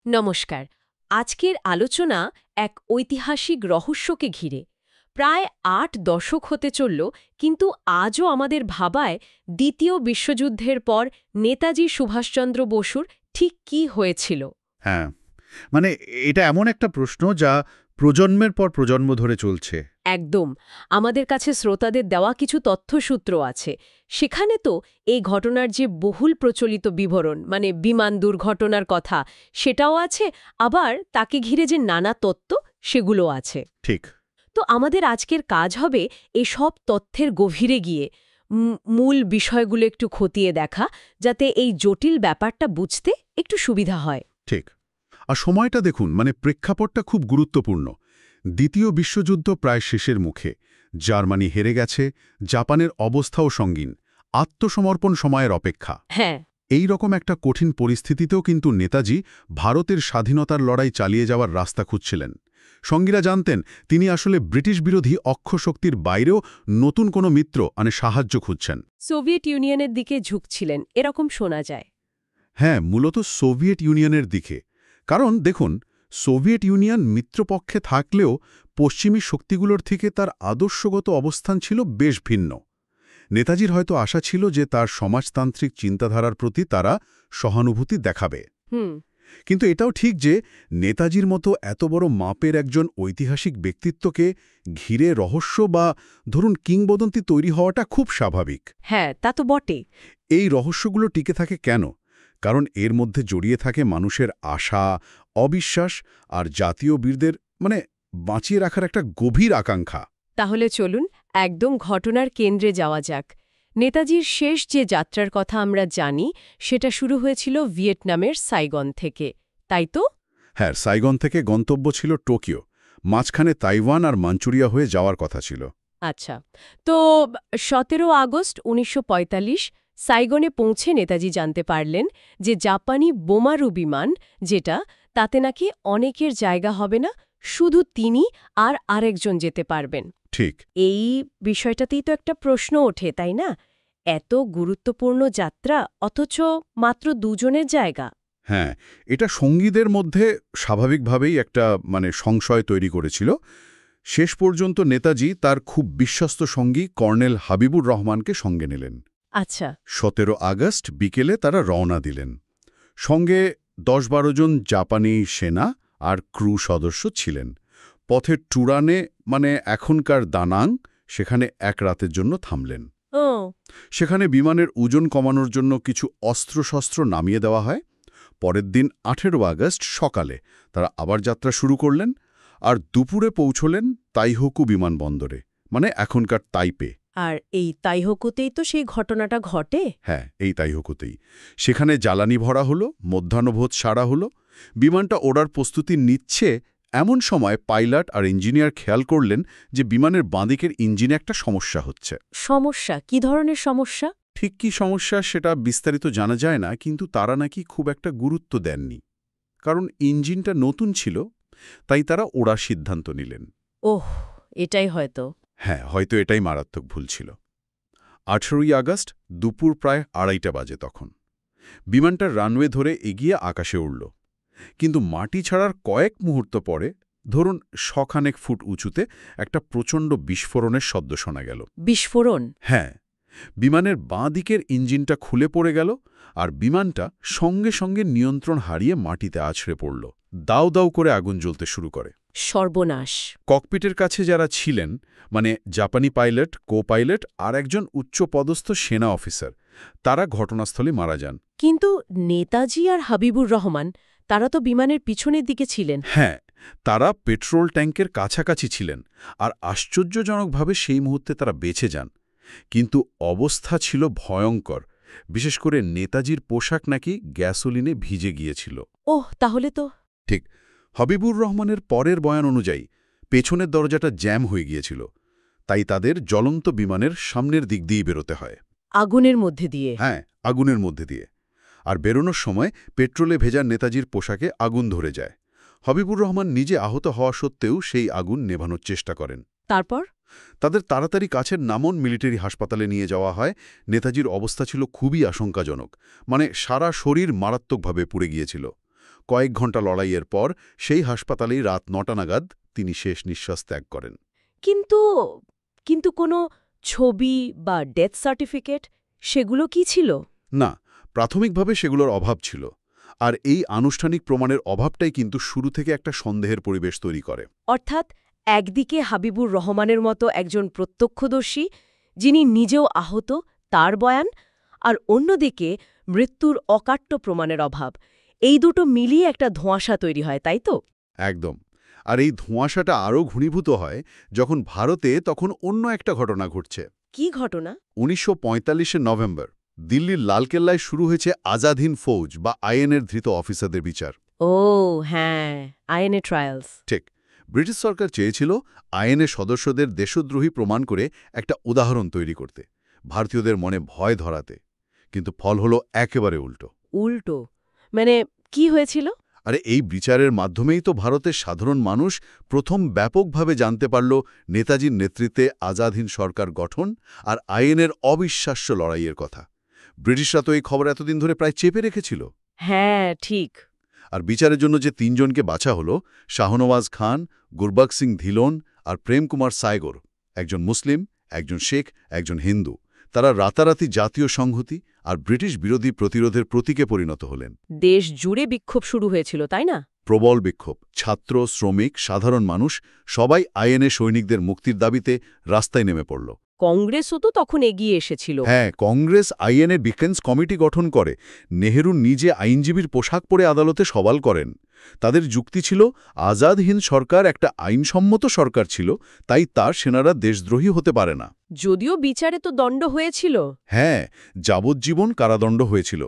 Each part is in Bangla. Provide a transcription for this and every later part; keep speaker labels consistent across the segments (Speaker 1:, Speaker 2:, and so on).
Speaker 1: নমস্কার। আজকের আলোচনা এক ঐতিহাসিক রহস্যকে ঘিরে। প্রায় ৮ দশক হতে চলল, কিন্তু আজও আমাদের ভাবায় দ্বিতীয় বিশ্বযুদ্ধের পর নেতাজি সুভাষচন্দ্র বসুর ঠিক কী হয়েছিল।
Speaker 2: হ্যাঁ, মানে এটা এমন একটা প্রশ্ন যা প্রজন্মের পর প্রজন্ম ধরে চলছে।
Speaker 1: একদম। আমাদের কাছে শ্রোতাদের দেওয়া কিছু তথ্যসূত্র আছে। সেখানে তো এই ঘটনার যে বহুল প্রচলিত বিবরণ, মানে বিমান দুর্ঘটনার কথা, সেটাও আছে, আবার তাকে ঘিরে যে নানা তত্ত্ব, সেগুলো আছে।
Speaker 2: ঠিক।
Speaker 1: তো আমাদের আজকের কাজ হবে এসব তথ্যের গভীরে গিয়ে মূল বিষয়গুলো একটু খতিয়ে দেখা, যাতে এই জটিল ব্যাপারটা বুঝতে একটু সুবিধা হয়।
Speaker 2: ঠিক। আর সময়টা দেখুন, মানে প্রেক্ষাপটটা খুব গুরুত্বপূর্ণ। দ্বিতীয় বিশ্বযুদ্ধ প্রায় শেষের মুখে। জার্মানি হেরে গেছে, জাপানের অবস্থাও সঙ্গীন। আত্মসমর্পণ সময়ের অপেক্ষা।
Speaker 1: হ্যাঁ।
Speaker 2: এই রকম একটা কঠিন পরিস্থিতিতেও কিন্তু নেতাজি ভারতের স্বাধীনতার লড়াই চালিয়ে যাওয়ার রাস্তা খুঁজছিলেন। সঙ্গীরা জানতেন তিনি আসলে ব্রিটিশ বিরোধী অক্ষশক্তির বাইরেও নতুন কোনো মিত্র সাহায্য খুঁজছেন।
Speaker 1: সোভিয়েত ইউনিয়নের দিকে ঝুঁকছিলেন, এরকম শোনা যায়।
Speaker 2: হ্যাঁ, মূলত সোভিয়েত ইউনিয়নের দিকে। কারণ দেখুন, সোভিয়েত ইউনিয়ন মিত্রপক্ষে থাকলেও পশ্চিমী শক্তিগুলোর থেকে তার আদর্শগত অবস্থান ছিল বেশ ভিন্ন। নেতাজির হয়তো আশা ছিল যে তার সমাজতান্ত্রিক চিন্তাধারার প্রতি তারা সহানুভূতি দেখাবে। কিন্তু এটাও ঠিক যে নেতাজির মতো এত বড় মাপের একজন ঐতিহাসিক ব্যক্তিত্বকে ঘিরে রহস্য বা ধরুন কিংবদন্তি তৈরি হওয়াটা খুব স্বাভাবিক।
Speaker 1: হ্যাঁ, তা তো বটে।
Speaker 2: এই রহস্যগুলো টিকে থাকে কেন? কারণ এর মধ্যে জড়িয়ে থাকে মানুষের আশা, অবিশ্বাস আর জাতীয় বীরদের বাঁচিয়ে রাখার একটা গভীর আকাঙ্ক্ষা।
Speaker 1: তাহলে চলুন একদম ঘটনার কেন্দ্রে যাওয়া যাক। নেতাজির শেষ যে যাত্রার কথা আমরা জানি, সেটা শুরু হয়েছিল ভিয়েতনামের সাইগন থেকে, তাই তো?
Speaker 2: হ্যাঁ, সাইগন থেকে গন্তব্য ছিল টোকিও। মাঝখানে তাইওয়ান আর মাঞ্চুরিয়া হয়ে যাওয়ার কথা ছিল।
Speaker 1: আচ্ছা, তো ১৭ আগস্ট ১৯৪৫ সাইগনে পৌঁছে নেতাজি জানতে পারলেন যে জাপানি বোমারু বিমান, যেটা, তাতে নাকি অনেকের জায়গা হবে না, শুধু তিনি আর আরেকজন যেতে পারবেন।
Speaker 2: ঠিক।
Speaker 1: এই বিষয়টাতেই তো একটা প্রশ্ন ওঠে, তাই না? এত গুরুত্বপূর্ণ যাত্রা, অথচ মাত্র দুজনের জায়গা।
Speaker 2: হ্যাঁ, এটা সঙ্গীদের মধ্যে স্বাভাবিকভাবেই একটা সংশয় তৈরি করেছিল। শেষ পর্যন্ত নেতাজি তার খুব বিশ্বস্ত সঙ্গী কর্নেল হাবিবুর রহমানকে সঙ্গে নিলেন।
Speaker 1: আচ্ছা।
Speaker 2: ১৭ আগস্ট বিকেলে তারা রওনা দিলেন। সঙ্গে ১০-১২ জন জাপানি সেনা আর ক্রু সদস্য ছিলেন। পথে টুরানে, এখনকার দানাং, সেখানে এক রাতের জন্য থামলেন।
Speaker 1: ও।
Speaker 2: সেখানে বিমানের ওজন কমানোর জন্য কিছু অস্ত্রশস্ত্র নামিয়ে দেওয়া হয়। পরের দিন ১৮ আগস্ট সকালে তারা আবার যাত্রা শুরু করলেন আর দুপুরে পৌঁছলেন তাইহোকু বিমানবন্দরে, এখনকার তাইপে।
Speaker 1: আর এই তাইহোকুতেই তো সেই ঘটনাটা ঘটে।
Speaker 2: হ্যাঁ, এই তাইহোকুতেই। সেখানে জ্বালানি ভরা হলো, মধ্যাহ্নভোজ সারা হলো। বিমানটা ওড়ার প্রস্তুতি নিচ্ছে এমন সময় পাইলট আর ইঞ্জিনিয়ার খেয়াল করলেন যে বিমানের বাঁদিকের ইঞ্জিনে একটা সমস্যা হচ্ছে।
Speaker 1: সমস্যা? কি ধরনের সমস্যা?
Speaker 2: ঠিক কী সমস্যা সেটা বিস্তারিত জানা যায় না, কিন্তু তারা নাকি খুব একটা গুরুত্ব দেননি। কারণ ইঞ্জিনটা নতুন ছিল, তাই তারা ওড়ার সিদ্ধান্ত নিলেন।
Speaker 1: ওহ, এটাই হয়তো।
Speaker 2: হ্যাঁ, হয়তো এটাই মারাত্মক ভুল ছিল। ১৮ই আগস্ট দুপুর প্রায় ২:৩০ বাজে তখন। বিমানটা রানওয়ে ধরে এগিয়ে আকাশে উড়ল। কিন্তু মাটি ছাড়ার কয়েক মুহূর্ত পরে, ধরুন ১০০ ফুট উঁচুতে, একটা প্রচণ্ড বিস্ফোরণের শব্দ শোনা গেল।
Speaker 1: বিস্ফোরণ?
Speaker 2: হ্যাঁ, বিমানের বাঁ দিকের ইঞ্জিনটা খুলে পড়ে গেল আর বিমানটা সঙ্গে সঙ্গে নিয়ন্ত্রণ হারিয়ে মাটিতে আছড়ে পড়ল। দাউ দাউ করে আগুন জ্বলতে শুরু করে।
Speaker 1: সর্বনাশ!
Speaker 2: ককপিটের কাছে যারা ছিলেন, জাপানি পাইলট, কো পাইলট আর একজন উচ্চপদস্থ সেনা অফিসার, তারা ঘটনাস্থলে মারা যান।
Speaker 1: কিন্তু নেতাজি আর হাবিবুর রহমান, তারা তো বিমানের পিছনের দিকে ছিলেন।
Speaker 2: হ্যাঁ, তারা পেট্রোল ট্যাঙ্কের কাছাকাছি ছিলেন আর আশ্চর্যজনকভাবে সেই মুহূর্তে তারা বেঁচে যান। কিন্তু অবস্থা ছিল ভয়ঙ্কর। বিশেষ করে নেতাজির পোশাক নাকি গ্যাসোলিনে ভিজে গিয়েছিল।
Speaker 1: ওহ, তাহলে তো।
Speaker 2: ঠিক। হাবিবুর রহমানের পরের বয়ান অনুযায়ী পেছনের দরজাটা জ্যাম হয়ে গিয়েছিল, তাই তাদের জ্বলন্ত বিমানের সামনের দিক দিয়েই বেরোতে হয়।
Speaker 1: আগুনের মধ্যে দিয়ে?
Speaker 2: হ্যাঁ, আগুনের মধ্যে দিয়ে। আর বেরোনোর সময় পেট্রোলে ভেজা নেতাজির পোশাকে আগুন ধরে যায়। হাবিবুর রহমান নিজে আহত হওয়া সত্ত্বেও সেই আগুন নেভানোর চেষ্টা করেন।
Speaker 1: তারপর?
Speaker 2: তাদের তাড়াতাড়ি কাছের নামন মিলিটারি হাসপাতালে নিয়ে যাওয়া হয়। নেতাজির অবস্থা ছিল খুবই আশঙ্কাজনক, সারা শরীর মারাত্মকভাবে পুড়ে গিয়েছিল। কয়েক ঘণ্টা লড়াইয়ের পর সেই হাসপাতালেই রাত ৯টা নাগাদ তিনি শেষ নিঃশ্বাস ত্যাগ করেন।
Speaker 1: কিন্তু কিন্তু কোনো ছবি বা ডেথ সার্টিফিকেট সেগুলো কি ছিল?
Speaker 2: না, প্রাথমিকভাবে সেগুলোর অভাব ছিল। আর এই আনুষ্ঠানিক প্রমাণের অভাবটাই কিন্তু শুরু থেকে একটা সন্দেহের পরিবেশ তৈরি করে।
Speaker 1: অর্থাৎ একদিকে হাবিবুর রহমানের মতো একজন প্রত্যক্ষদর্শী যিনি নিজেও আহত তার বয়ান, আর অন্যদিকে মৃত্যুর অকাট্য প্রমাণের অভাব। এই দুটো মিলিয়ে একটা ধোঁয়াশা তৈরি হয়, তাই তো?
Speaker 2: একদম। আর এই ধোঁয়াশাটা আরও ঘনীভূত হয় যখন ভারতে তখন অন্য একটা ঘটনা ঘটছে।
Speaker 1: কি ঘটনা?
Speaker 2: ১৯৪৫ নভেম্বর দিল্লির লালকেল্লায় শুরু হয়েছে আজাদ হিন্দ ফৌজ বা আইএনএর ধৃত অফিসারদের বিচার।
Speaker 1: ও হ্যাঁ, আইএনএ ট্রায়ালস।
Speaker 2: ঠিক। ব্রিটিশ সরকার চেয়েছিল আইএনএ সদস্যদের দেশদ্রোহী প্রমাণ করে একটা উদাহরণ তৈরি করতে, ভারতীয়দের মনে ভয় ধরাতে। কিন্তু ফল হলো একেবারে উল্টো।
Speaker 1: উল্টো মানে কি হয়েছিল?
Speaker 2: আরে এই বিচারের মাধ্যমেই তো ভারতের সাধারণ মানুষ প্রথম ব্যাপকভাবে জানতে পারল নেতাজির নেতৃত্বে আজাদ হিন্দ সরকার গঠন আর আইএনএর অবিশ্বাস্য লড়াইয়ের কথা। ব্রিটিশরা তো এই খবর এতদিন ধরে প্রায় চেপে রেখেছিল।
Speaker 1: হ্যাঁ, ঠিক।
Speaker 2: আর বিচারের জন্য যে তিনজনকে বাছা হলো, শাহনওয়াজ খান, গুরবক্স সিং ধিলোন আর প্রেম কুমার সাইগর, একজন মুসলিম, একজন শেখ, একজন হিন্দু, তারা রাতারাতি জাতীয় সংহতি আর ব্রিটিশ বিরোধী প্রতিরোধের প্রতীকে পরিণত হলেন।
Speaker 1: দেশ জুড়ে বিক্ষোভ শুরু হয়েছিল, তাই না?
Speaker 2: প্রবল বিক্ষোভ, ছাত্র, শ্রমিক, সাধারণ মানুষ সবাই আইএনএ সৈনিকদের মুক্তির দাবিতে রাস্তায় নেমে পড়ল।
Speaker 1: কংগ্রেসও তো তখন এগিয়ে এসেছিল।
Speaker 2: হ্যাঁ, কংগ্রেস আইএনএ ডিফেন্স কমিটি গঠন করে। নেহেরু নিজে আইনজীবীর পোশাক পরে আদালতে সওয়াল করেন। তাদের যুক্তি ছিল আজাদ হিন্দ সরকার একটা আইনসম্মত সরকার ছিল, তাই তার সেনারা দেশদ্রোহী হতে পারে না।
Speaker 1: যদিও বিচারে তো দণ্ড হয়েছিল।
Speaker 2: হ্যাঁ, যাবজ্জীবন কারাদণ্ড হয়েছিল।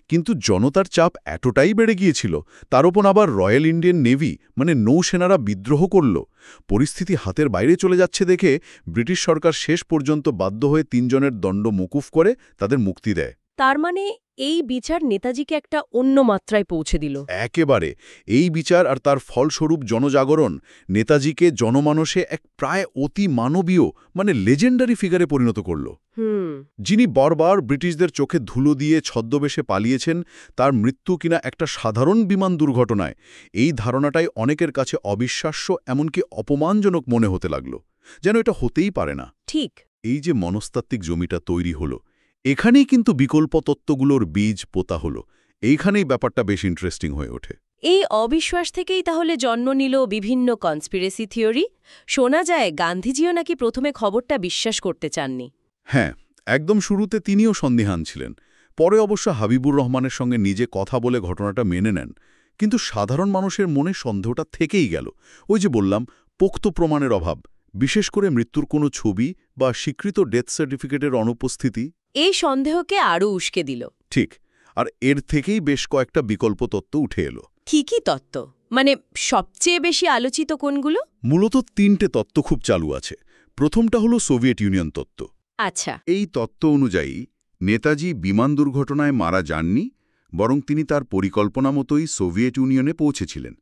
Speaker 2: কিন্তু জনতার চাপ এতটাই বেড়ে গিয়েছিল, তার ওপর আবার রয়্যাল ইন্ডিয়ান নেভি মানে নৌসেনারা বিদ্রোহ করল। পরিস্থিতি হাতের বাইরে চলে যাচ্ছে দেখে ব্রিটিশ সরকার শেষ পর্যন্ত বাধ্য হয়ে তিনজনের দণ্ড মকুফ করে তাদের মুক্তি দেয়।
Speaker 1: তার মানে এই বিচার নেতাজিকে একটা অন্য মাত্রায় পৌঁছে দিল।
Speaker 2: একেবারে। এই বিচার আর তার ফলস্বরূপ জনজাগরণ নেতাজিকে জনমানসে এক প্রায় অতি মানবীয় মানে লেজেন্ডারি ফিগারে পরিণত করল। যিনি বারবার ব্রিটিশদের চোখে ধুলো দিয়ে ছদ্মবেশে পালিয়েছেন, তার মৃত্যু কিনা একটা সাধারণ বিমান দুর্ঘটনায়, এই ধারণাটাই অনেকের কাছে অবিশ্বাস্য, এমনকি অপমানজনক মনে হতে লাগল। যেন এটা হতেই পারে না।
Speaker 1: ঠিক।
Speaker 2: এই যে মনস্তাত্ত্বিক জমিটা তৈরি হলো, এখানেই কিন্তু বিকল্প তত্ত্বগুলোর বীজ পোতা হলো। এইখানেই ব্যাপারটা বেশ ইন্টারেস্টিং হয়ে ওঠে।
Speaker 1: এই অবিশ্বাস থেকেই তাহলে জন্ম নিল বিভিন্ন কনস্পিরেসি থিওরি। শোনা যায় গান্ধীজিও নাকি প্রথমে খবরটা বিশ্বাস করতে চাননি।
Speaker 2: হ্যাঁ, একদম শুরুতে তিনিও সন্দিহান ছিলেন। পরে অবশ্য হাবিবুর রহমানের সঙ্গে নিজে কথা বলে ঘটনাটা মেনে নেন। কিন্তু সাধারণ মানুষের মনে সন্দেহটা থেকেই গেল। ওই যে বললাম, পোক্ত প্রমাণের অভাব, বিশেষ করে মৃত্যুর কোনো ছবি বা স্বীকৃত ডেথ সার্টিফিকেটের অনুপস্থিতি
Speaker 1: এই সন্দেহকে আরও উস্কে দিল।
Speaker 2: ঠিক। আর এর থেকেই বেশ কয়েকটা বিকল্প তত্ত্ব উঠে এলো।
Speaker 1: কি কি তত্ত্ব? মানে সবচেয়ে বেশি আলোচিত কোনগুলো?
Speaker 2: মূলত তিনটে তত্ত্ব খুব চালু আছে। প্রথমটা হলো সোভিয়েত ইউনিয়ন তত্ত্ব।
Speaker 1: আচ্ছা।
Speaker 2: এই তত্ত্ব অনুযায়ী নেতাজি বিমান দুর্ঘটনায় মারা যাননি, বরং তিনি তার পরিকল্পনা মতোই সোভিয়েত ইউনিয়নে পৌঁছেছিলেন।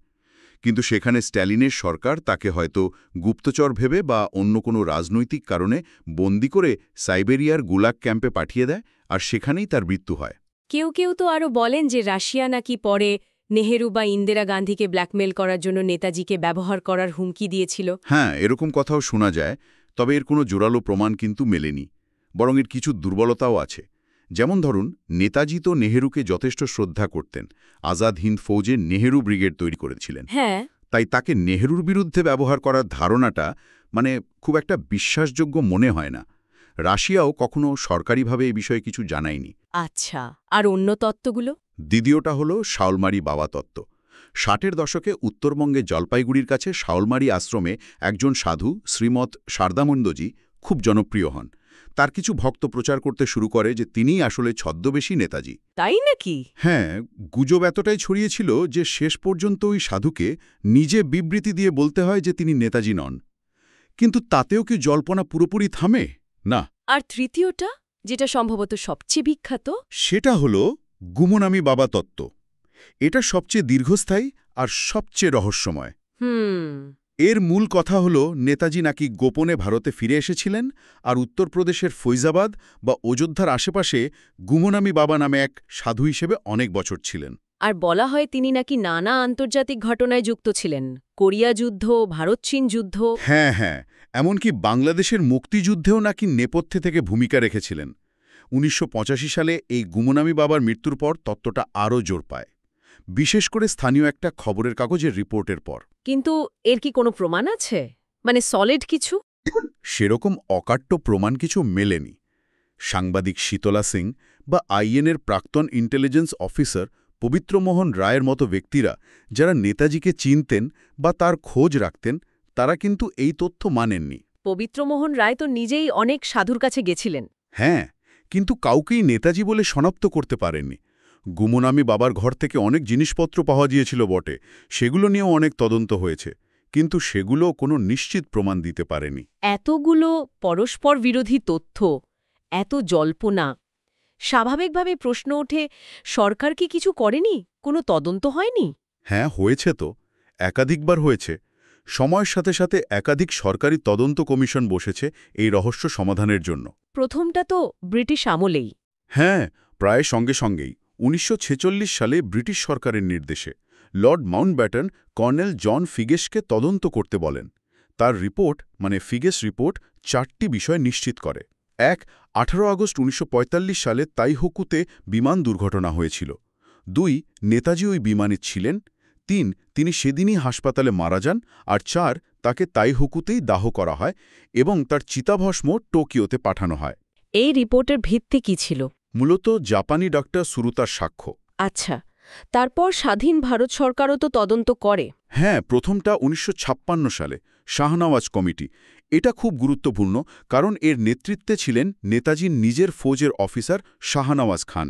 Speaker 2: কিন্তু সেখানে স্ট্যালিনের সরকার তাকে হয়তো গুপ্তচর ভেবে বা অন্য কোনো রাজনৈতিক কারণে বন্দি করে সাইবেরিয়ার গুলাগ ক্যাম্পে পাঠিয়ে দেয়, আর সেখানেই তার মৃত্যু হয়।
Speaker 1: কেউ কেউ তো আরও বলেন যে রাশিয়া নাকি পরে নেহেরু বা ইন্দিরা গান্ধীকে ব্ল্যাকমেল করার জন্য নেতাজিকে ব্যবহার করার হুমকি দিয়েছিল।
Speaker 2: হ্যাঁ, এরকম কথাও শোনা যায়, তবে এর কোনো জোরালো প্রমাণ কিন্তু মেলেনি। বরং এর কিছু দুর্বলতাও আছে। যেমন ধরুন, নেতাজি তো নেহেরুকে যথেষ্ট শ্রদ্ধা করতেন। আজাদ হিন্দ ফৌজে নেহেরু ব্রিগেড তৈরি করেছিলেন।
Speaker 1: হ্যাঁ।
Speaker 2: তাই তাকে নেহেরুর বিরুদ্ধে ব্যবহার করার ধারণাটা খুব একটা বিশ্বাসযোগ্য মনে হয় না। রাশিয়াও কখনো সরকারিভাবে এই বিষয়ে কিছু জানায়নি।
Speaker 1: আচ্ছা, আর অন্য তত্ত্বগুলো?
Speaker 2: দ্বিতীয়টা হলো শাওলমারি বাবা তত্ত্ব। ৬০-এর দশকে উত্তরবঙ্গে জলপাইগুড়ির কাছে শাওলমারি আশ্রমে একজন সাধু শ্রীমৎ শারদানন্দজি খুব জনপ্রিয় হন। তার কিছু ভক্ত প্রচার করতে শুরু করে যে তিনিই আসলে ছদ্মবেশী নেতাজি।
Speaker 1: তাই নাকি?
Speaker 2: হ্যাঁ, গুজব এতটাই ছড়িয়েছিল যে শেষ পর্যন্ত ওই সাধুকে নিজে বিবৃতি দিয়ে বলতে হয় যে তিনি নেতাজি নন। কিন্তু তাতেও কি জল্পনা পুরোপুরি থামে? না।
Speaker 1: আর তৃতীয়টা, যেটা সম্ভবত সবচেয়ে বিখ্যাত,
Speaker 2: সেটা হলো গুমনামি বাবা তত্ত্ব। এটা সবচেয়ে দীর্ঘস্থায়ী আর সবচেয়ে রহস্যময়। এর মূল কথা হলো নেতাজি নাকি গোপনে ভারতে ফিরে এসেছিলেন আর উত্তরপ্রদেশের ফৈজাবাদ বা অযোধ্যার আশেপাশে গুমনামি বাবা নামে এক সাধু হিসেবে অনেক বছর ছিলেন।
Speaker 1: আর বলা হয় তিনি নাকি নানা আন্তর্জাতিক ঘটনায় যুক্ত ছিলেন, কোরিয়া যুদ্ধ, ভারত-চীন যুদ্ধ।
Speaker 2: হ্যাঁ হ্যাঁ, এমনকি বাংলাদেশের মুক্তিযুদ্ধেও নাকি নেপথ্যে থেকে ভূমিকা রেখেছিলেন। ১৯৮৫ সালে এই গুমনামি বাবার মৃত্যুর পর তত্ত্বটা আরও জোর পায়, বিশেষ করে স্থানীয় একটা খবরের কাগজের রিপোর্টের পর।
Speaker 1: কিন্তু এর কি কোনো প্রমাণ আছে, মানে সলিড কিছু?
Speaker 2: সেরকম অকাট্য প্রমাণ কিছু মেলেনি। সাংবাদিক শীতলা সিং বা আইএনের প্রাক্তন ইন্টেলিজেন্স অফিসার পবিত্রমোহন রায়ের মতো ব্যক্তিরা যারা নেতাজিকে চিনতেন বা তার খোঁজ রাখতেন, তারা কিন্তু এই তথ্য মানেননি।
Speaker 1: পবিত্রমোহন রায় তো নিজেই অনেক সাধুর কাছে গেছিলেন।
Speaker 2: হ্যাঁ, কিন্তু কাউকেই নেতাজি বলে শনাক্ত করতে পারেননি। গুমনামি বাবার ঘর থেকে অনেক জিনিসপত্র পাওয়া গিয়েছিল বটে, সেগুলো নিয়েও অনেক তদন্ত হয়েছে, কিন্তু সেগুলো কোনো নিশ্চিত প্রমাণ দিতে পারেনি।
Speaker 1: এতগুলো পরস্পর বিরোধী তথ্য, এত জল্পনা, স্বাভাবিকভাবে প্রশ্ন ওঠে, সরকার কি কিছু করেনি? কোনো তদন্ত হয়নি?
Speaker 2: হ্যাঁ, হয়েছে তো, একাধিকবার হয়েছে। সময়ের সাথে সাথে একাধিক সরকারি তদন্ত কমিশন বসেছে এই রহস্য সমাধানের জন্য।
Speaker 1: প্রথমটা তো ব্রিটিশ আমলেই।
Speaker 2: হ্যাঁ, প্রায় সঙ্গে সঙ্গেই ১৯৪৬ সালে ব্রিটিশ সরকারের নির্দেশে লর্ড মাউন্টব্যাটেন কর্নেল জন ফিগেসকে তদন্ত করতে বলেন। তার রিপোর্ট, মানে ফিগেস রিপোর্ট, ৪টি বিষয় নিশ্চিত করে। ১. ১৮ আগস্ট ১৯৪৫ সালে তাইহুকুতে বিমান দুর্ঘটনা হয়েছিল। ২. নেতাজি ওই বিমানে ছিলেন। ৩. তিনি সেদিনই হাসপাতালে মারা যান। আর ৪. তাকে তাইহুকুতেই দাহ করা হয় এবং তার চিতাভস্ম টোকিওতে পাঠানো হয়।
Speaker 1: এই রিপোর্টের ভিত্তি কি ছিল?
Speaker 2: মূলত জাপানি ডাক্তার সুরুতার সাক্ষ্য।
Speaker 1: আচ্ছা, তারপর স্বাধীন ভারত সরকারও তো তদন্ত করে।
Speaker 2: হ্যাঁ, প্রথমটা ১৯৫৬ সালে শাহনওয়াজ কমিটি। এটা খুব গুরুত্বপূর্ণ, কারণ এর নেতৃত্বে ছিলেন নেতাজির নিজের ফৌজের অফিসার শাহনওয়াজ খান।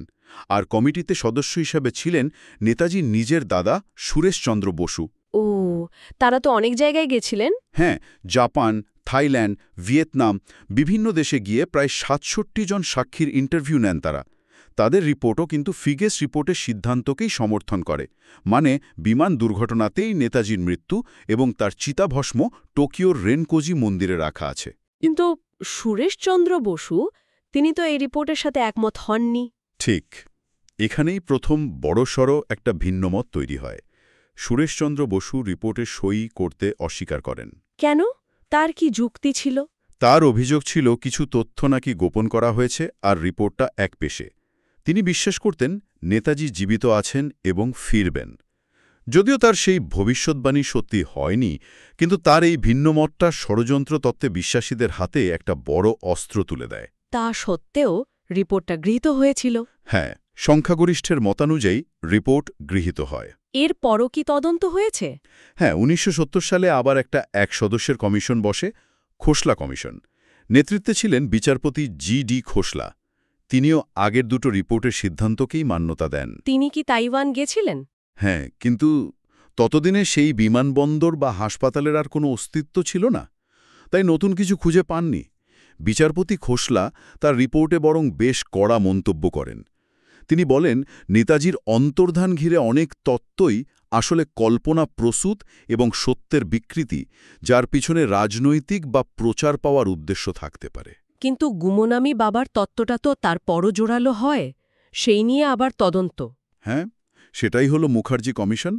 Speaker 2: আর কমিটিতে সদস্য হিসেবে ছিলেন নেতাজির নিজের দাদা সুরেশচন্দ্র বসু।
Speaker 1: ও, তারা তো অনেক জায়গায় গেছিলেন।
Speaker 2: হ্যাঁ, জাপান, থাইল্যান্ড, ভিয়েতনাম, বিভিন্ন দেশে গিয়ে প্রায় ৬৭ জন সাক্ষীর ইন্টারভিউ নেন তারা। তাদের রিপোর্টও কিন্তু ফিগেস রিপোর্টের সিদ্ধান্তকেই সমর্থন করে, মানে বিমান দুর্ঘটনাতেই নেতাজির মৃত্যু এবং তার চিতাভস্ম টোকিওর রেনকোজি মন্দিরে রাখা আছে।
Speaker 1: কিন্তু সুরেশচন্দ্র বসু, তিনি তো এই রিপোর্টের সাথে একমত হননি।
Speaker 2: ঠিক, এখানেই প্রথম বড়সড় একটা ভিন্নমত তৈরি হয়। সুরেশচন্দ্র বসু রিপোর্টে সই করতে অস্বীকার করেন।
Speaker 1: কেন? তার কি যুক্তি ছিল?
Speaker 2: তার অভিযোগ ছিল কিছু তথ্য নাকি গোপন করা হয়েছে আর রিপোর্টটা একপেশে। তিনি বিশ্বাস করতেন নেতাজি জীবিত আছেন এবং ফিরবেন। যদিও তার সেই ভবিষ্যৎবাণী সত্যি হয়নি, কিন্তু তার এই ভিন্নমতটা ষড়যন্ত্র তত্ত্বে বিশ্বাসীদের হাতে একটা বড় অস্ত্র তুলে দেয়।
Speaker 1: তা সত্ত্বেও রিপোর্টটা গৃহীত হয়েছিল।
Speaker 2: হ্যাঁ, সংখ্যাগরিষ্ঠের মতানুযায়ী রিপোর্ট গৃহীত হয়।
Speaker 1: এর পরও কি তদন্ত হয়েছে?
Speaker 2: হ্যাঁ, ১৯৭০ সালে আবার একটা ১ সদস্যের কমিশন বসে, খোসলা কমিশন। নেতৃত্বে ছিলেন বিচারপতি জি.ডি. খোসলা। তিনিও আগের দুটো রিপোর্টের সিদ্ধান্তকেই মান্যতা দেন।
Speaker 1: তিনি কি তাইওয়ান গেছিলেন?
Speaker 2: হ্যাঁ, কিন্তু ততদিনে সেই বিমানবন্দর বা হাসপাতালের আর কোনো অস্তিত্ব ছিল না, তাই নতুন কিছু খুঁজে পাননি। বিচারপতি খোসলা তার রিপোর্টে বরং বেশ কড়া মন্তব্য করেন। তিনি বলেন, নেতাজির অন্তর্ধান ঘিরে অনেক তত্ত্বই আসলে কল্পনা প্রসূত এবং সত্যের বিকৃতি, যার পিছনে রাজনৈতিক বা প্রচার পাওয়ার উদ্দেশ্য থাকতে পারে।
Speaker 1: কিন্তু গুমনামি বাবার তত্ত্বটা তো তারপরও জোরালো হয়, সেই নিয়ে আবার তদন্ত।
Speaker 2: হ্যাঁ, সেটাই হলো মুখার্জি কমিশন।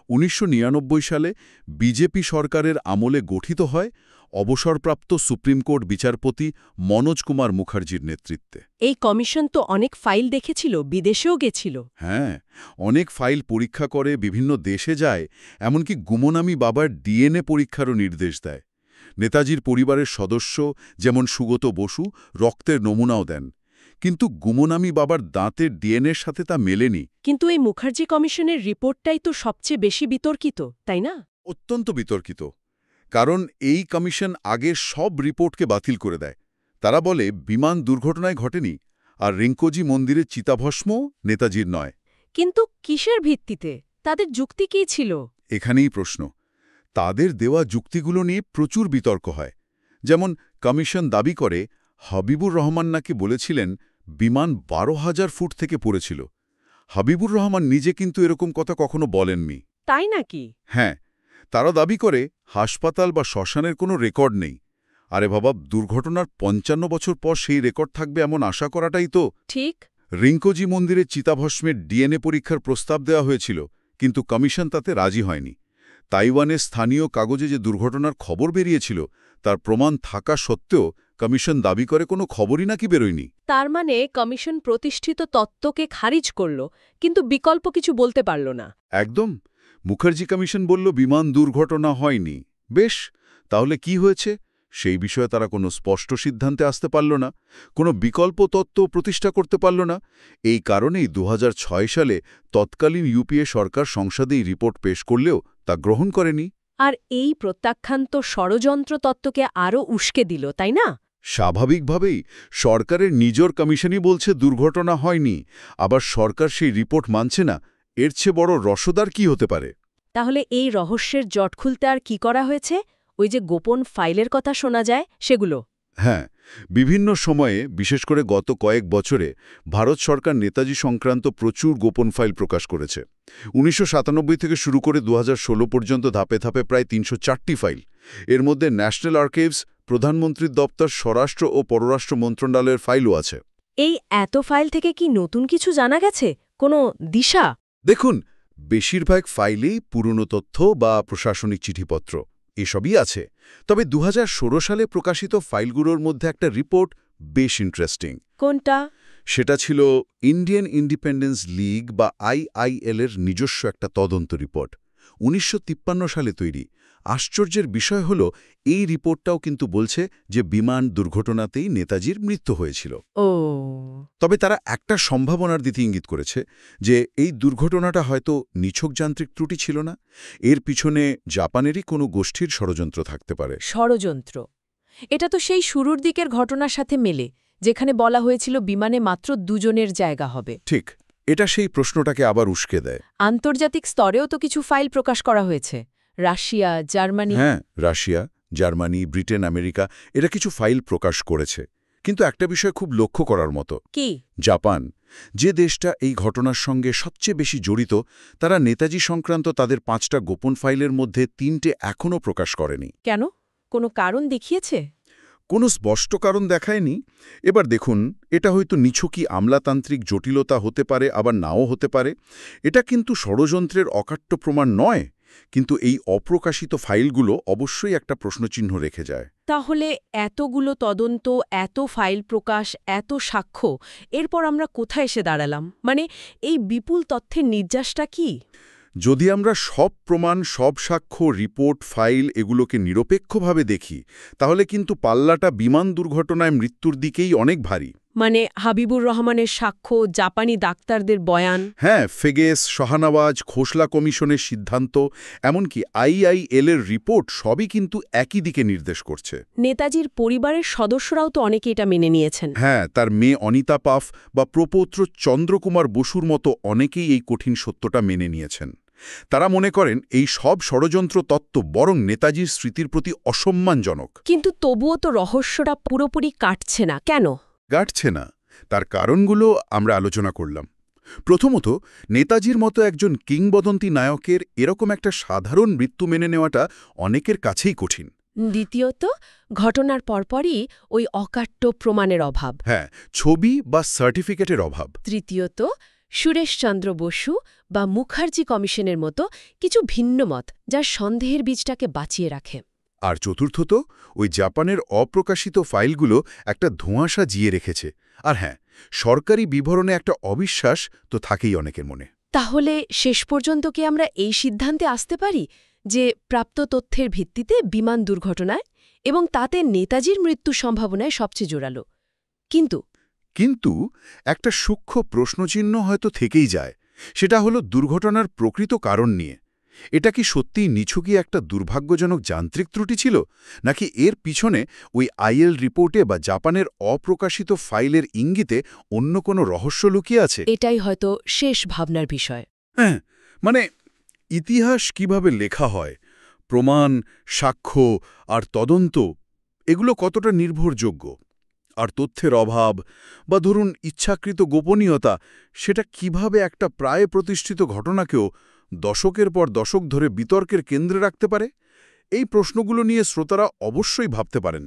Speaker 2: ১৯৯৯ সালে বিজেপি সরকারের আমলে গঠিত হয়, অবসরপ্রাপ্ত সুপ্রিম কোর্ট বিচারপতি মনোজ কুমার মুখার্জির নেতৃত্বে।
Speaker 1: এই কমিশন তো অনেক ফাইল দেখেছিল, বিদেশেও গেছিল।
Speaker 2: হ্যাঁ, অনেক ফাইল পরীক্ষা করে, বিভিন্ন দেশে যায়, এমনকি গুমনামি বাবার ডিএনএ পরীক্ষারও নির্দেশ দেয়। নেতাজির পরিবারের সদস্য যেমন সুগত বসু রক্তের নমুনাও দেন, কিন্তু গুমনামি বাবার দাঁতের ডিএনএর সাথে তা মেলেনি।
Speaker 1: কিন্তু এই মুখার্জি কমিশনের রিপোর্টটাই তো সবচেয়ে বেশি বিতর্কিত, তাই না?
Speaker 2: অত্যন্ত বিতর্কিত, কারণ এই কমিশন আগের সব রিপোর্টকে বাতিল করে দেয়। তারা বলে বিমান দুর্ঘটনায় ঘটেনি, আর রিঙ্কোজি মন্দিরের চিতাভস্ম নেতাজির নয়।
Speaker 1: কিন্তু কিসের ভিত্তিতে? তাদের যুক্তি কী ছিল?
Speaker 2: এখানেই প্রশ্ন। তাদের দেওয়া যুক্তিগুলো নিয়ে প্রচুর বিতর্ক হয়। যেমন কমিশন দাবি করে হাবিবুর রহমান নাকি বলেছিলেন বিমান ১২,০০০ ফুট থেকে পড়েছিল। হাবিবুর রহমান নিজে কিন্তু এরকম কথা কখনো বলেননি।
Speaker 1: তাই নাকি?
Speaker 2: হ্যাঁ, তারা দাবি করে হাসপাতাল বা শ্মশানের কোনো রেকর্ড নেই। আরে বাবা, দুর্ঘটনার ৫৫ বছর পর সেই রেকর্ড থাকবে এমন আশা করাটাই তো।
Speaker 1: ঠিক।
Speaker 2: রিঙ্কোজি মন্দিরে চিতাভস্মের ডিএনএ পরীক্ষার প্রস্তাব দেওয়া হয়েছিল, কিন্তু কমিশন তাতে রাজি হয়নি। তাইওয়ানের স্থানীয় কাগজে যে দুর্ঘটনার খবর বেরিয়েছিল তার প্রমাণ থাকা সত্ত্বেও কমিশন দাবি করে কোনো খবরই নাকি বেরোয়নি।
Speaker 1: তার মানে কমিশন প্রতিষ্ঠিত তত্ত্বকে খারিজ করল, কিন্তু বিকল্প কিছু বলতে পারল না।
Speaker 2: একদম। মুখার্জি কমিশন বলল বিমান দুর্ঘটনা হয়নি। বেশ, তাহলে কি হয়েছে সেই বিষয়ে তারা কোনো স্পষ্ট সিদ্ধান্তে আসতে পারল না, কোনো বিকল্প তত্ত্ব প্রতিষ্ঠা করতে পারল না। এই কারণেই 2006 সালে তৎকালীন ইউপিএ সরকার সংসদে এই রিপোর্ট পেশ করলেও তা গ্রহণ করেনি।
Speaker 1: আর এই প্রত্যাখ্যান তো ষড়যন্ত্র তত্ত্বকে আরও উস্কে দিল, তাই না?
Speaker 2: স্বাভাবিকভাবেই সরকারের নিজের কমিশনই বলছে দুর্ঘটনা হয়নি, আবার সরকার সেই রিপোর্ট মানছে না। এর চেয়ে বড় রসদার কি হতে পারে?
Speaker 1: তাহলে এই রহস্যের জট খুলতে আর কি করা হয়েছে? ওই যে গোপন ফাইলের কথা শোনা যায়, সেগুলো?
Speaker 2: হ্যাঁ, বিভিন্ন সময়ে, বিশেষ করে গত কয়েক বছরে ভারত সরকার নেতাজি সংক্রান্ত প্রচুর গোপন ফাইল প্রকাশ করেছে। 1997 থেকে শুরু করে 2016 পর্যন্ত ধাপে ধাপে প্রায় 304টি ফাইল। এর মধ্যে ন্যাশনাল আর্কাইভস, প্রধানমন্ত্রীর দপ্তর, স্বরাষ্ট্র ও পররাষ্ট্র মন্ত্রণালয়ের ফাইলও আছে।
Speaker 1: এই এত ফাইল থেকে কি নতুন কিছু জানা গেছে? কোনো দিশা?
Speaker 2: দেখুন, বেশিরভাগ ফাইলেই পুরনো তথ্য বা প্রশাসনিক চিঠিপত্র এসবই আছে। তবে 2016 সালে প্রকাশিত ফাইলগুলোর মধ্যে একটা রিপোর্ট বেশ ইন্টারেস্টিং।
Speaker 1: কোনটা?
Speaker 2: সেটা ছিল ইন্ডিয়ান ইন্ডিপেন্ডেন্স লীগ বা IIL এর নিজস্ব একটা তদন্ত রিপোর্ট, 1953 সালে তৈরি। আশ্চর্যের বিষয় হল এই রিপোর্টটাও কিন্তু বলছে যে বিমান দুর্ঘটনাতেই নেতাজির মৃত্যু হয়েছিল।
Speaker 1: ও,
Speaker 2: তবে তারা একটা সম্ভাবনার দিকে ইঙ্গিত করেছে যে এই দুর্ঘটনাটা হয়তো নিছক যান্ত্রিক ত্রুটি ছিল না, এর পিছনে জাপানেরই কোনো গোষ্ঠীর ষড়যন্ত্র থাকতে পারে।
Speaker 1: ষড়যন্ত্র? এটা তো সেই শুরুর দিকের ঘটনার সাথে মেলে, যেখানে বলা হয়েছিল বিমানে মাত্র 2 জনের জায়গা হবে।
Speaker 2: ঠিক, এটা সেই প্রশ্নটাকে আবার উস্কে দেয়।
Speaker 1: আন্তর্জাতিক স্তরেও তো কিছু ফাইল প্রকাশ করা হয়েছে। Russia, Germany.
Speaker 2: হ্যাঁ, রাশিয়া, জার্মানি, ব্রিটেন, আমেরিকা এরা কিছু ফাইল প্রকাশ করেছে। কিন্তু একটা বিষয় খুব লক্ষ্য করার মতো।
Speaker 1: কি?
Speaker 2: জাপান, যে দেশটা এই ঘটনার সঙ্গে সবচেয়ে বেশি জড়িত, তারা নেতাজি সংক্রান্ত তাদের 5টা গোপন ফাইলের মধ্যে 3টে এখনও প্রকাশ করেনি।
Speaker 1: কেন? কোনো কারণ দেখিয়েছে?
Speaker 2: কোনো স্পষ্ট কারণ দেখায়নি। এবার দেখুন, এটা হয়তো নিছকই আমলাতান্ত্রিক জটিলতা হতে পারে, আবার নাও হতে পারে। এটা কিন্তু ষড়যন্ত্রের অকাট্য প্রমাণ নয়, কিন্তু এই অপ্রকাশিত ফাইলগুলো অবশ্যই একটা প্রশ্নচিহ্ন রেখে যায়।
Speaker 1: তাহলে এতগুলো তদন্ত, এত ফাইল প্রকাশ, এত সাক্ষ্য, এরপর আমরা কোথায় এসে দাঁড়ালাম? মানে এই বিপুল তথ্যের নির্যাসটা কি?
Speaker 2: যদি আমরা সব প্রমাণ, সব সাক্ষ্য, রিপোর্ট, ফাইল এগুলোকে নিরপেক্ষভাবে দেখি, তাহলে কিন্তু পাল্লাটা বিমান দুর্ঘটনায় মৃত্যুর দিকেই অনেক ভারী।
Speaker 1: মানে হাবিবুর রহমানের সাক্ষ্য, জাপানি ডাক্তারদের বয়ান।
Speaker 2: হ্যাঁ, ফেগেস, শাহনওয়াজ, খোসলা কমিশনের সিদ্ধান্ত, এমনকি IIL এর রিপোর্ট সবই কিন্তু একই দিকে নির্দেশ করছে।
Speaker 1: নেতাজির পরিবারের সদস্যরাও তো অনেকে এটা মেনে নিয়েছেন।
Speaker 2: হ্যাঁ, তার মেয়ে অনিতা পাফ বা প্রপৌত্র চন্দ্রকুমার বসুর মতো অনেকেই এই কঠিন সত্যটা মেনে নিয়েছেন। তারা মনে করেন এই সব ষড়যন্ত্র তত্ত্ব বরং নেতাজির স্মৃতির প্রতি অসম্মানজনক।
Speaker 1: কিন্তু তবুও তো রহস্যটা পুরোপুরি কাটছে না কেন?
Speaker 2: গাঁটছে না, তার কারণগুলো আমরা আলোচনা করলাম। প্রথমত, নেতাজির মতো একজন কিংবদন্তি নায়কের এরকম একটা সাধারণ মৃত্যু মেনে নেওয়াটা অনেকের কাছেই কঠিন।
Speaker 1: দ্বিতীয়ত, ঘটনার পরপরই ওই অকাট্য প্রমাণের অভাব।
Speaker 2: হ্যাঁ, ছবি বা সার্টিফিকেটের অভাব।
Speaker 1: তৃতীয়ত, সুরেশচন্দ্র বসু বা মুখার্জি কমিশনের মতো কিছু ভিন্ন মত, যা সন্দেহের বীজটাকে বাঁচিয়ে রাখে।
Speaker 2: আর চতুর্থত, ওই জাপানের অপ্রকাশিত ফাইলগুলো একটা ধোঁয়াশা জিয়ে রেখেছে। আর হ্যাঁ, সরকারি বিবরণে একটা অবিশ্বাস তো থাকেই অনেকের মনে।
Speaker 1: তাহলে শেষ পর্যন্ত কি আমরা এই সিদ্ধান্তে আসতে পারি যে প্রাপ্ত তথ্যের ভিত্তিতে বিমান দুর্ঘটনায় এবং তাতে নেতাজির মৃত্যুর সম্ভাবনায় সবচেয়ে জোরালো? কিন্তু
Speaker 2: একটা সূক্ষ্ম প্রশ্নচিহ্ন হয়তো থেকেই যায়। সেটা হলো দুর্ঘটনার প্রকৃত কারণ নিয়ে। এটা কি সত্যিই নিছকই একটা দুর্ভাগ্যজনক যান্ত্রিক ত্রুটি ছিল, নাকি এর পিছনে ওই IL রিপোর্টে বা জাপানের অপ্রকাশিত ফাইলের ইঙ্গিতে অন্য কোনো রহস্য লুকিয়ে আছে?
Speaker 1: এটাই হয়তো শেষ ভাবনার বিষয়।
Speaker 2: হ্যাঁ, মানে ইতিহাস কিভাবে লেখা হয়, প্রমাণ, সাক্ষ্য আর তদন্ত, এগুলো কতটা নির্ভরযোগ্য, আর তথ্যের অভাব বা ধরুন ইচ্ছাকৃত গোপনীয়তা, সেটা কিভাবে একটা প্রায় প্রতিষ্ঠিত ঘটনাকেও দশকের পর দশক ধরে বিতর্কের কেন্দ্রে রাখতে পারে? এই প্রশ্নগুলো নিয়ে শ্রোতারা অবশ্যই ভাবতে পারেন।